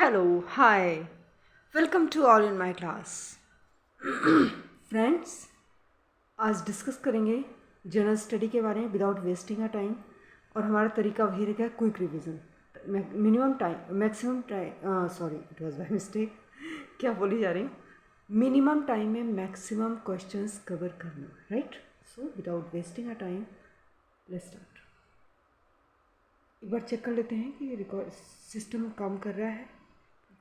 Hello, hi, welcome to all in my class. Friends, आज discuss करेंगे general study के बारे में विदाउट वेस्टिंग अ टाइम। और हमारा तरीका वही रहेगा, quick revision, minimum time, maximum time, sorry it was by mistake, क्या बोली जा रही हूँ, मिनिमम टाइम में मैक्सिमम क्वेश्चंस कवर करना, right. So without wasting a time let's start. एक बार चेक कर लेते हैं कि रिकॉर्ड सिस्टम काम कर रहा है।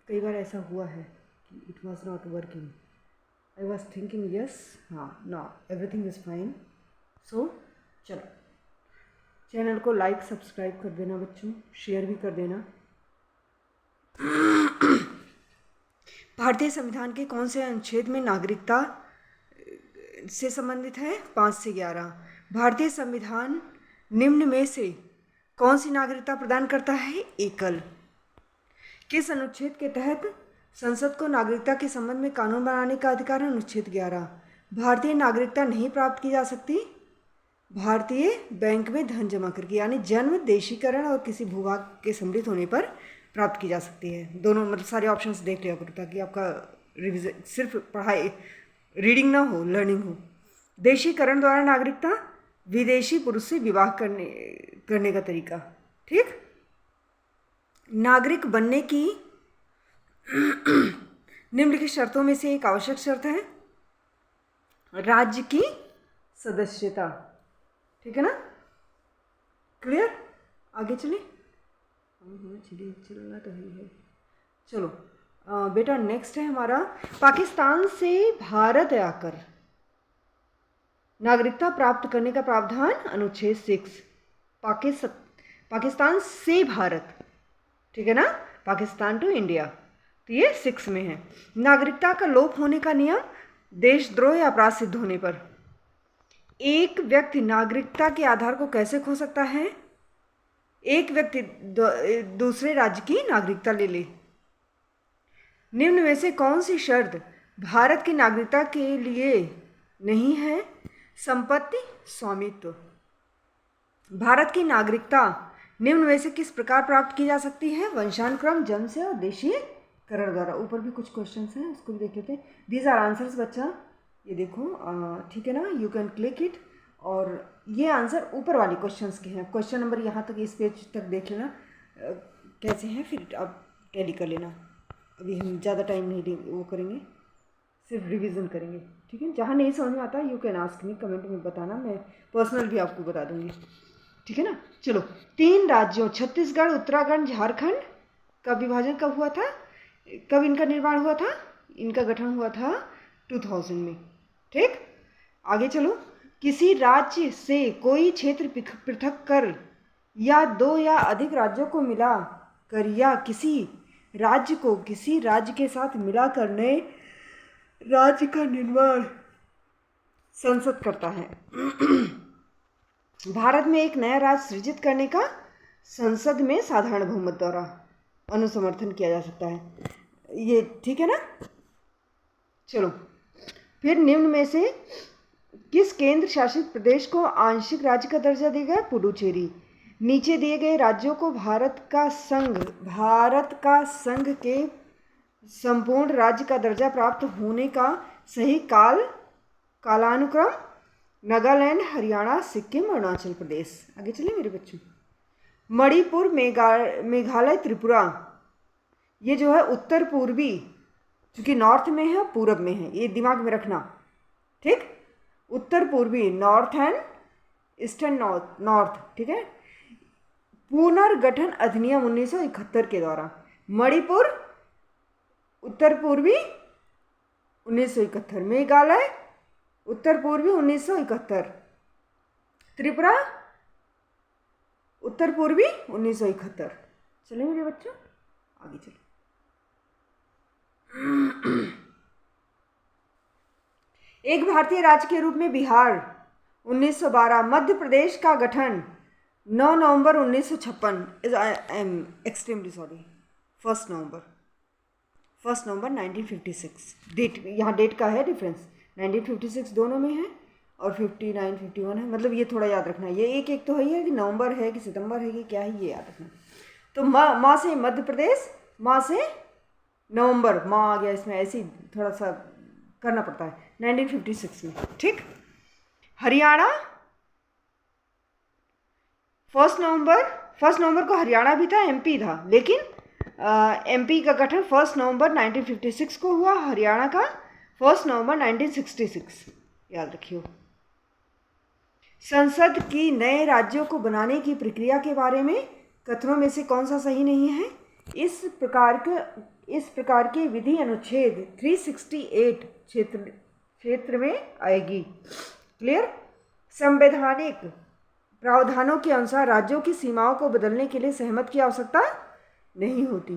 कई बार ऐसा हुआ है कि it was not working, I was thinking yes, हाँ ना, एवरीथिंग इज़ फाइन। सो चलो, चैनल को लाइक सब्सक्राइब कर देना बच्चों, शेयर भी कर देना। भारतीय संविधान के कौन से अनुच्छेद में नागरिकता से संबंधित है? 5 से 11। भारतीय संविधान निम्न में से कौन सी नागरिकता प्रदान करता है? एकल। किस अनुच्छेद के तहत संसद को नागरिकता के संबंध में कानून बनाने का अधिकार है? अनुच्छेद 11। भारतीय नागरिकता नहीं प्राप्त की जा सकती भारतीय बैंक में धन जमा करके, यानी जन्म, देशीकरण और किसी भूभाग के सम्मिलित होने पर प्राप्त की जा सकती है। दोनों मतलब सारे ऑप्शंस देख लिया करो ताकि आपका रिविजन सिर्फ पढ़ाई रीडिंग ना हो, लर्निंग हो। देशीकरण द्वारा नागरिकता, विदेशी पुरुष से विवाह करने का तरीका, ठीक। नागरिक बनने की निम्नलिखित शर्तों में से एक आवश्यक शर्त है राज्य की सदस्यता, ठीक है ना, क्लियर। आगे चले, चलिए चलना तो है। चलो बेटा, नेक्स्ट है हमारा, पाकिस्तान से भारत आकर नागरिकता प्राप्त करने का प्रावधान, अनुच्छेद 6। पाकिस्तान से भारत, ठीक है ना, पाकिस्तान टू इंडिया, तो ये 6 में है। नागरिकता का लोप होने का नियम, देशद्रोह या अपराध सिद्ध होने पर। एक व्यक्ति नागरिकता के आधार को कैसे खो सकता है? एक व्यक्ति दूसरे राज्य की नागरिकता ले ले। निम्न में से कौन सी शर्त भारत की नागरिकता के लिए नहीं है? संपत्ति, स्वामित्व। भारत की नागरिकता निम्न में से किस प्रकार प्राप्त की जा सकती है? वंशानुक्रम, जन्म से और देशीकरण द्वारा। ऊपर भी कुछ क्वेश्चंस हैं, उसको भी देख लेते हैं। दीज आर आंसर्स बच्चा, ये देखो, ठीक है ना, यू कैन क्लिक इट। और ये आंसर ऊपर वाले क्वेश्चंस के हैं। क्वेश्चन नंबर यहाँ तक, इस पेज तक देख लेना कैसे हैं, फिर आप टैली कर लेना। अभी हम ज़्यादा टाइम नहीं वो करेंगे, सिर्फ रिवीजन करेंगे, ठीक है। जहाँ नहीं समझ में आता you can ask me, comment में बताना, मैं पर्सनल भी आपको बता दूँगी, ठीक है ना। चलो, 3 राज्यों छत्तीसगढ़, उत्तराखंड, झारखंड का विभाजन कब हुआ था? कब इनका निर्माण हुआ था? इनका गठन हुआ था 2000 में, ठीक। आगे चलो, किसी राज्य से कोई क्षेत्र पृथक कर या 2 या अधिक राज्यों को मिला कर या किसी राज्य को किसी राज्य के साथ मिला कर नए राज्य का निर्माण संसद करता है। भारत में एक नया राज्य सृजित करने का संसद में साधारण बहुमत द्वारा अनुसमर्थन किया जा सकता है, ये ठीक है ना। चलो, फिर निम्न में से किस केंद्र शासित प्रदेश को आंशिक राज्य का दर्जा दिया गया? पुडुचेरी। नीचे दिए गए राज्यों को भारत का संघ के संपूर्ण राज्य का दर्जा प्राप्त होने का सही कालानुक्रम, नागालैंड, हरियाणा, सिक्किम, अरुणाचल प्रदेश। आगे चलिए मेरे बच्चों, मणिपुर, मेघालय, त्रिपुरा, ये जो है उत्तर पूर्वी, क्योंकि नॉर्थ में है पूरब में है, ये दिमाग में रखना, ठीक। उत्तर पूर्वी, नॉर्थ एंड ईस्टर्न नॉर्थ, ठीक है। पुनर्गठन अधिनियम 1971 के द्वारा मणिपुर उत्तर पूर्वी 1971, मेघालय उत्तर पूर्वी 1971, त्रिपुरा उत्तर पूर्वी 1971। चलिए मेरे बच्चों, आगे चलो। एक भारतीय राज्य के रूप में बिहार 1912, मध्य प्रदेश का गठन 9 नवंबर 1956, आई एम एक्सट्रीमली सॉरी, 1 नवंबर 1956। डेट, यहाँ डेट का है डिफरेंस, 1956 दोनों में है और 59 51 है, मतलब ये थोड़ा याद रखना। ये एक तो है कि नवंबर है कि सितंबर है कि क्या है, ये याद रखना। तो माँ से मध्य प्रदेश, माँ से नवंबर माह आ गया इसमें, ऐसे ही थोड़ा सा करना पड़ता है, 1956 में। ठीक। हरियाणा 1 नवंबर को हरियाणा भी था, एमपी था, लेकिन एमपी का गठन 1 नवंबर 1956 को हुआ, हरियाणा का 1 नवंबर 1966, याद रखियो। संसद की नए राज्यों को बनाने की प्रक्रिया के बारे में कथनों में से कौन सा सही नहीं है? इस प्रकार के विधि अनुच्छेद 368 क्षेत्र में आएगी। क्लियर? संवैधानिक प्रावधानों के अनुसार राज्यों की सीमाओं को बदलने के लिए सहमत की आवश्यकता नहीं होती।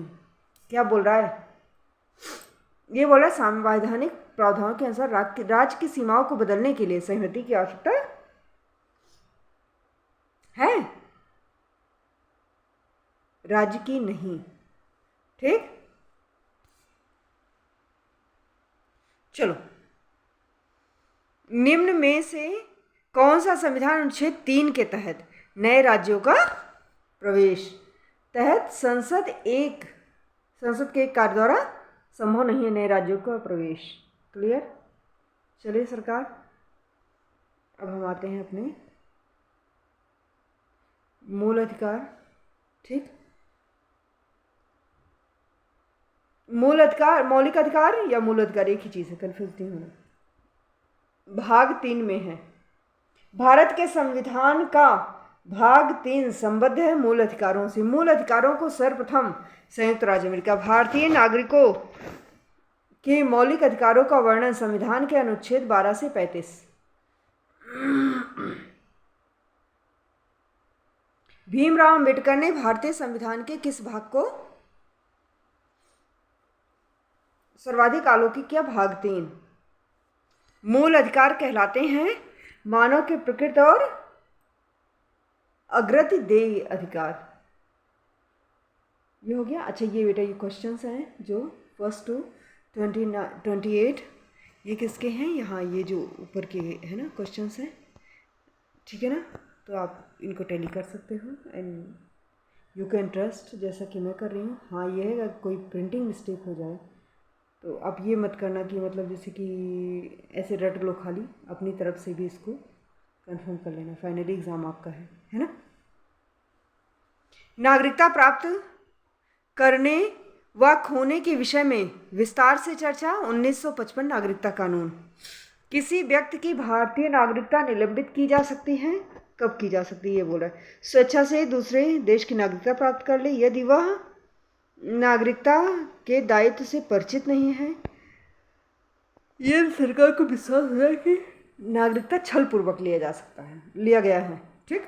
क्या बोल रहा है? ये बोला संवैधानिक प्रावधानों के अनुसार राज्य की सीमाओं को बदलने के लिए सहमति की आवश्यकता है, राज्य की नहीं। ठीक। चलो, निम्न में से कौन सा संविधान अनुच्छेद 3 के तहत नए राज्यों का प्रवेश तहत संसद के एक कार्य द्वारा संभव नहीं है नए राज्यों का प्रवेश? क्लियर? चलिए सरकार, अब हम आते हैं अपने मूल अधिकार। ठीक। मूल अधिकार, मौलिक अधिकार या मूल अधिकार एक ही चीज़ है, कन्फ्यूज नहीं होना। भाग 3 में है। भारत के संविधान का भाग 3 संबद्ध है मूल अधिकारों से। मूल अधिकारों को सर्वप्रथम संयुक्त राज्य अमेरिका भारतीय नागरिकों के मौलिक अधिकारों का वर्णन संविधान के अनुच्छेद 12 से 35। भीमराव अंबेडकर ने भारतीय संविधान के किस भाग को सर्वाधिक अलौकिक किया? भाग 3। मूल अधिकार कहलाते हैं मानव के प्रकृत और अग्रति देय अधिकार। ये हो गया। अच्छा, ये बेटा ये क्वेश्चंस हैं जो 1 to 28, ये किसके हैं? यहाँ ये जो ऊपर के है ना क्वेश्चंस हैं, ठीक है ना? तो आप इनको टैली कर सकते हो एंड यू कैन ट्रस्ट, जैसा कि मैं कर रही हूँ। हाँ, ये है, अगर कोई प्रिंटिंग मिस्टेक हो जाए तो आप ये मत करना कि मतलब जैसे कि ऐसे रट लो खाली, अपनी तरफ से भी इसको कंफर्म कर लेना। फाइनली एग्ज़ाम आपका है ना? नागरिकता प्राप्त करने व खोने के विषय में विस्तार से चर्चा। 1955 नागरिकता कानून। किसी व्यक्ति की भारतीय नागरिकता निलंबित की जा सकती है? कब की जा सकती है? ये बोल रहा है स्वेच्छा से दूसरे देश की नागरिकता प्राप्त कर ले, यदि वह नागरिकता के दायित्व से परिचित नहीं है। यह सरकार को विश्वास है कि नागरिकता छल पूर्वक लिया गया है। ठीक।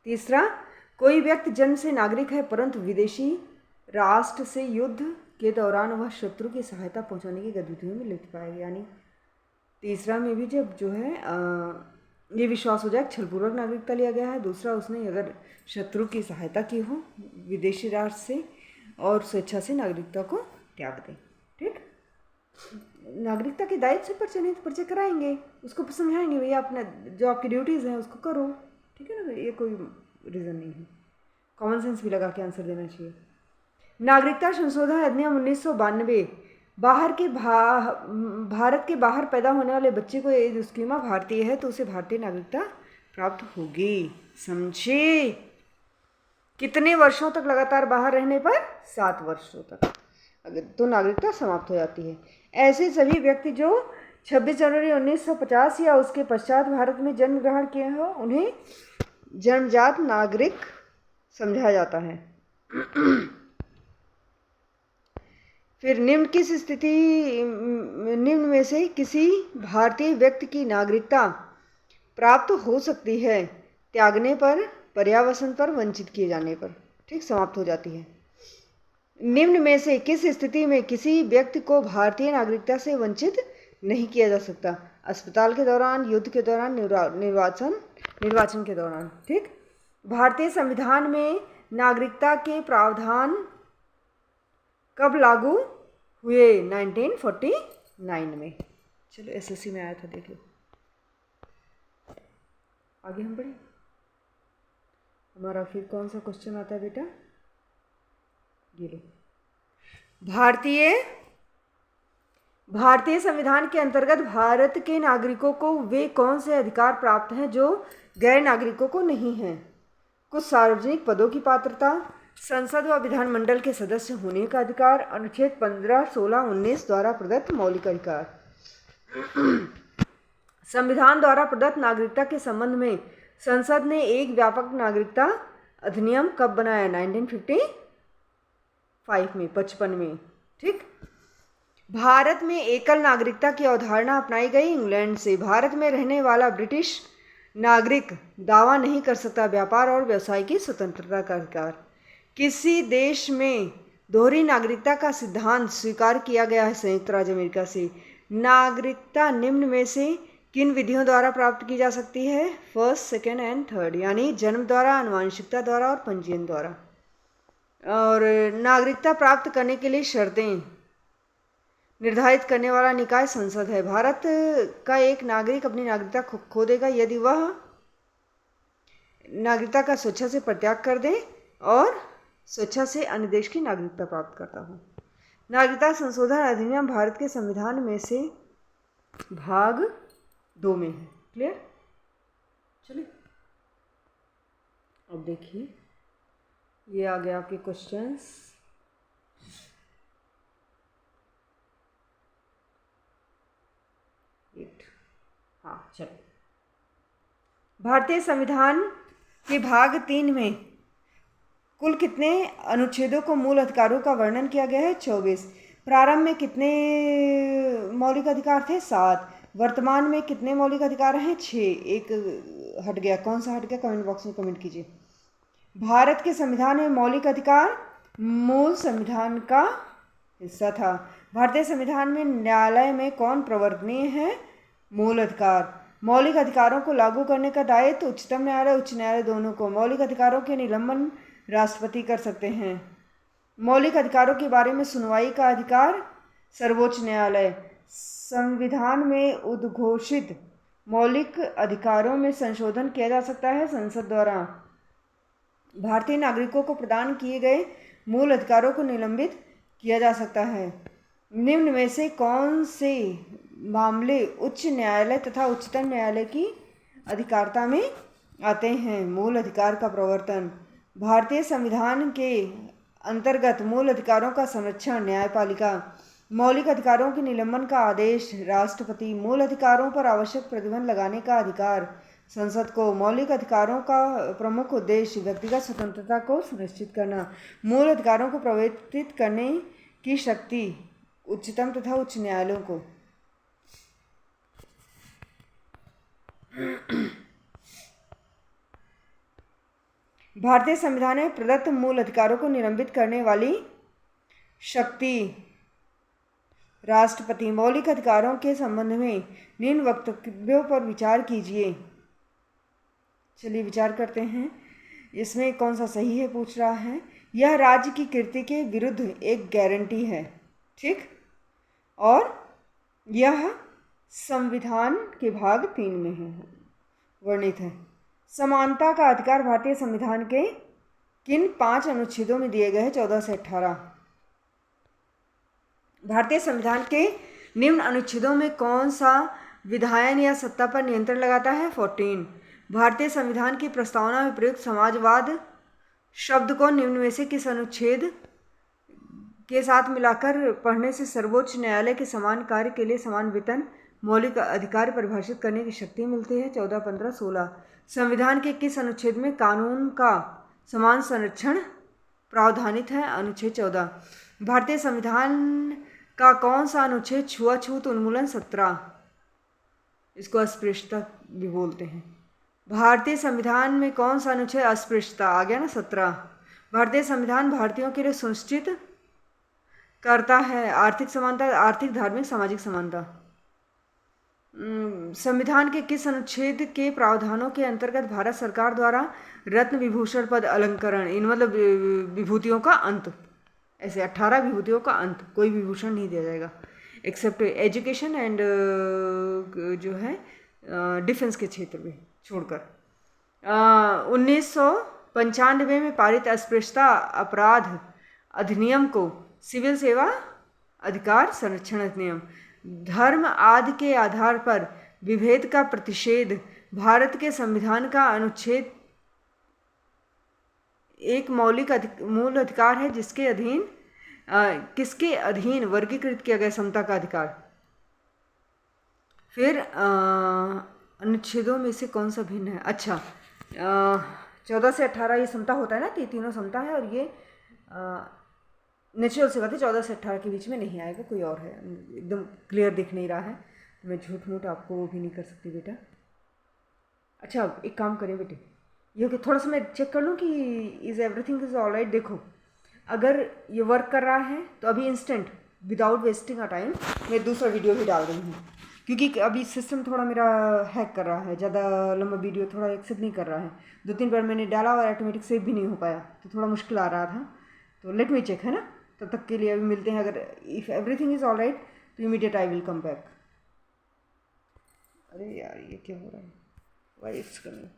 तीसरा, कोई व्यक्ति जन्म से नागरिक है परंतु विदेशी राष्ट्र से युद्ध के दौरान वह शत्रु की सहायता पहुंचाने की गतिविधियों में लिप्त पाएगा। यानी तीसरा में भी जब जो है ये विश्वास हो जाए छलपूर्वक नागरिकता लिया गया है। दूसरा, उसने अगर शत्रु की सहायता की हो विदेशी राष्ट्र से, और स्वेच्छा से नागरिकता को त्याग दें। ठीक। नागरिकता के दायित्व से परिचय कराएंगे, उसको समझाएंगे भैया अपना जो आपकी ड्यूटीज़ हैं उसको करो। ठीक है ना? ये कोई रीज़न नहीं है, कॉमन सेंस भी लगा के आंसर देना चाहिए। नागरिकता संशोधन अधिनियम 1992। भारत के बाहर पैदा होने वाले बच्चे को यदि उसकी माँ भारतीय है तो उसे भारतीय नागरिकता प्राप्त होगी। समझे? कितने वर्षों तक लगातार बाहर रहने पर? 7 वर्षों तक, अगर तो नागरिकता समाप्त हो जाती है। ऐसे सभी व्यक्ति जो 26 जनवरी 1950 या उसके पश्चात भारत में जन्म ग्रहण किए हो उन्हें जन्मजात नागरिक समझा जाता है। फिर निम्न में से किसी भारतीय व्यक्ति की नागरिकता प्राप्त हो सकती है त्यागने पर, पर्यावसन पर, वंचित किए जाने पर। ठीक, समाप्त हो जाती है। निम्न में से किस स्थिति में किसी व्यक्ति को भारतीय नागरिकता से वंचित नहीं किया जा सकता? अस्पताल के दौरान, युद्ध के दौरान, निर्वाचन के दौरान। ठीक। भारतीय संविधान में नागरिकता के प्रावधान कब लागू हुए? 1949 में। चलो, एसएससी में आया था, देख लो। आगे हम बढ़े। हमारा फिर कौन सा क्वेश्चन आता है बेटा? ये लो, भारतीय संविधान के अंतर्गत भारत के नागरिकों को वे कौन से अधिकार प्राप्त हैं जो गैर नागरिकों को नहीं हैं? कुछ सार्वजनिक पदों की पात्रता, संसद व विधानमंडल के सदस्य होने का अधिकार, अनुच्छेद 15, 16, 19 द्वारा प्रदत्त मौलिक अधिकार। संविधान द्वारा प्रदत्त नागरिकता के संबंध में संसद ने एक व्यापक नागरिकता अधिनियम कब बनाया? 1955 में, 55 में। ठीक। भारत में एकल नागरिकता की अवधारणा अपनाई गई इंग्लैंड से। भारत में रहने वाला ब्रिटिश नागरिक दावा नहीं कर सकता व्यापार और व्यवसाय की स्वतंत्रता का अधिकार। किसी देश में दोहरी नागरिकता का सिद्धांत स्वीकार किया गया है संयुक्त राज्य अमेरिका से। नागरिकता निम्न में से किन विधियों द्वारा प्राप्त की जा सकती है? फर्स्ट, सेकेंड एंड थर्ड, यानी जन्म द्वारा, आनुवंशिकता द्वारा और पंजीयन द्वारा। और नागरिकता प्राप्त करने के लिए शर्तें निर्धारित करने वाला निकाय संसद है। भारत का एक नागरिक अपनी नागरिकता खो देगा यदि वह नागरिकता का स्वेच्छा से परित्याग कर दे और स्वेच्छा से अन्य देश की नागरिकता प्राप्त करता हो। नागरिकता संशोधन अधिनियम भारत के संविधान में से भाग 2 में है। क्लियर? चलिए अब देखिए, ये आ गया आपके क्वेश्चंस। हाँ चलो, भारतीय संविधान के भाग 3 में कुल कितने अनुच्छेदों को मूल अधिकारों का वर्णन किया गया है? 24। प्रारंभ में कितने मौलिक अधिकार थे? 7। वर्तमान में कितने मौलिक अधिकार हैं? 6। एक हट गया, कौन सा हट गया? कमेंट बॉक्स में कमेंट कीजिए। भारत के संविधान में मौलिक अधिकार मूल संविधान का हिस्सा था। भारतीय संविधान में न्यायालय में कौन प्रवर्तनीय है? मूल अधिकार। मौलिक अधिकारों को लागू करने का दायित्व उच्चतम न्यायालय, उच्च न्यायालय दोनों को। मौलिक अधिकारों के निलंबन राष्ट्रपति कर सकते हैं। मौलिक अधिकारों के बारे में सुनवाई का अधिकार सर्वोच्च न्यायालय। संविधान में उद्घोषित मौलिक अधिकारों में संशोधन किया जा सकता है संसद द्वारा। भारतीय नागरिकों को प्रदान किए गए मूल अधिकारों को निलंबित किया जा सकता है। निम्न में से कौन से मामले उच्च न्यायालय तथा उच्चतम न्यायालय की अधिकारिता में आते हैं? मूल अधिकार का प्रवर्तन। भारतीय संविधान के अंतर्गत मूल अधिकारों का संरक्षण न्यायपालिका। मौलिक अधिकारों के निलंबन का आदेश राष्ट्रपति। मूल अधिकारों पर आवश्यक प्रतिबंध लगाने का अधिकार संसद को। मौलिक अधिकारों का प्रमुख उद्देश्य व्यक्तिगत स्वतंत्रता को सुनिश्चित करना। मूल अधिकारों को प्रवर्तित करने की शक्ति उच्चतम तथा उच्च न्यायालयों को। भारतीय संविधान में प्रदत्त मूल अधिकारों को निलंबित करने वाली शक्ति राष्ट्रपति। मौलिक अधिकारों के संबंध में निम्न वक्तव्यों पर विचार कीजिए। चलिए विचार करते हैं, इसमें कौन सा सही है पूछ रहा है। यह राज्य की कीर्ति के विरुद्ध एक गारंटी है। ठीक। और यह संविधान के भाग 3 में है, वर्णित है। समानता का अधिकार भारतीय संविधान के किन 5 अनुच्छेदों में दिए गए हैं? 14 से 18। भारतीय संविधान के निम्न अनुच्छेदों में कौन सा विधायन या सत्ता पर नियंत्रण लगाता है? 14। भारतीय संविधान की प्रस्तावना में प्रयुक्त समाजवाद शब्द को निम्न में से किस अनुच्छेद के साथ मिलाकर पढ़ने से सर्वोच्च न्यायालय के समान कार्य के लिए समान वेतन मौलिक अधिकार परिभाषित करने की शक्ति मिलती है? 14, 15, 16। संविधान के किस अनुच्छेद में कानून का समान संरक्षण प्रावधानित है? अनुच्छेद 14। भारतीय संविधान का कौन सा अनुच्छेद छुआछूत उन्मूलन? 17। इसको अस्पृश्यता भी बोलते हैं। भारतीय संविधान में कौन सा अनुच्छेद अस्पृश्यता आ गया ना? 17। भारतीय संविधान भारतीयों के लिए सुनिश्चित करता है आर्थिक समानता, आर्थिक, धार्मिक, सामाजिक समानता। संविधान के किस अनुच्छेद के प्रावधानों के अंतर्गत भारत सरकार द्वारा रत्न विभूषण पद अलंकरण, इन मतलब विभूतियों का अंत, ऐसे 18 विभूतियों का अंत, कोई विभूषण नहीं दिया जाएगा एक्सेप्ट एजुकेशन एंड जो है डिफेंस के क्षेत्र में छोड़कर। 1995 में पारित अस्पृश्यता अपराध अधिनियम को सिविल सेवा अधिकार संरक्षण अधिनियम। धर्म आदि के आधार पर विभेद का प्रतिषेध भारत के संविधान का अनुच्छेद एक मौलिक मूल अधिकार है जिसके अधीन किसके अधीन वर्गीकृत किया गया समता का अधिकार। फिर अनुच्छेदों में से कौन सा भिन्न है? अच्छा, 14 से 18 ये समता होता है ना, तो तीनों समता है और ये नेचुरल से बात है 14 से 18 के बीच में नहीं आएगा, कोई और है, एकदम क्लियर दिख नहीं रहा है तो मैं झूठ मूठ आपको वो भी नहीं कर सकती बेटा। अच्छा एक काम करें बेटे, ये कि थोड़ा सा मैं चेक कर लूँ कि is everything is all right. देखो अगर ये वर्क कर रहा है तो अभी instant without wasting a time मैं दूसरा वीडियो भी डाल रही हूँ, क्योंकि अभी सिस्टम थोड़ा मेरा हैक कर रहा है, ज़्यादा लंबा वीडियो थोड़ा एक्सेप्ट नहीं कर रहा है। 2-3 बार मैंने डाला और ऑटोमेटिक सेव भी नहीं हो पाया तो थोड़ा मुश्किल आ रहा था, तो लेट मी चेक, है ना। तब तक के लिए अभी मिलते हैं। अगर if everything is all right तो immediate I will come back. अरे यार ये क्या हो रहा है, वाई इट्स कमिंग।